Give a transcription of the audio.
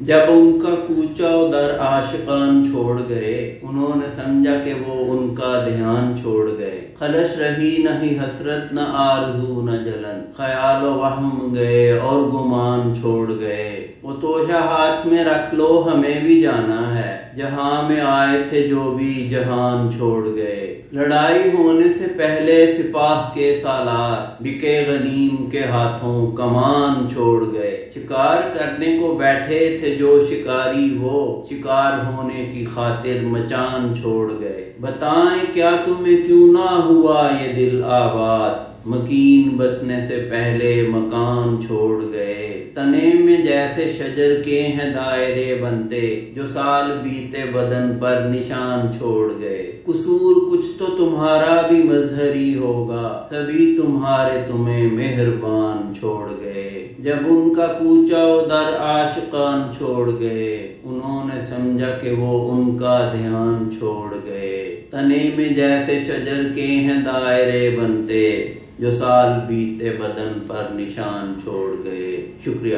جب ان کا کوچا در عاشقان چھوڑ گئے، انہوں نے سمجھا کہ وہ ان کا دھیان چھوڑ گئے۔ خلش رہی نہ ہی حسرت نہ آرزو نہ جلن، خیال و وہم گئے اور گمان چھوڑ گئے۔ وہ توشہ ہاتھ میں رکھ لو، ہمیں بھی جانا ہے، جہاں میں آئے تھے جو بھی جہان چھوڑ گئے۔ لڑائی ہونے سے پہلے سپاہ کے سالار، بکے غنیم کے ہاتھوں کمان چھوڑ گئے۔ شکار کرنے کو بیٹھے تھے جو شکاری، وہ شکار ہونے کی خاطر مچان چھوڑ گئے۔ بتائیں کیا تمہیں کیوں نہ ہوا یہ دل آباد، مکین بسنے سے پہلے مکان چھوڑ گئے۔ تنے میں جیسے شجر کے ہیں دائرے بنتے، جو سال بیتے بدن پر نشان چھوڑ گئے۔ قصور کچھ تو تمہارا بھی مظہری ہوگا، سبھی تمہارے تمہیں مہربان چھوڑ گئے۔ جب ان کا کوچا در عاشقان چھوڑ گئے، انہوں نے سمجھا کہ وہ ان کا دھیان چھوڑ گئے۔ تنے میں جیسے شجر کے ہیں دائرے بنتے، جو سال بیتے بدن پر نشان چھوڑ گئے۔ شکریہ۔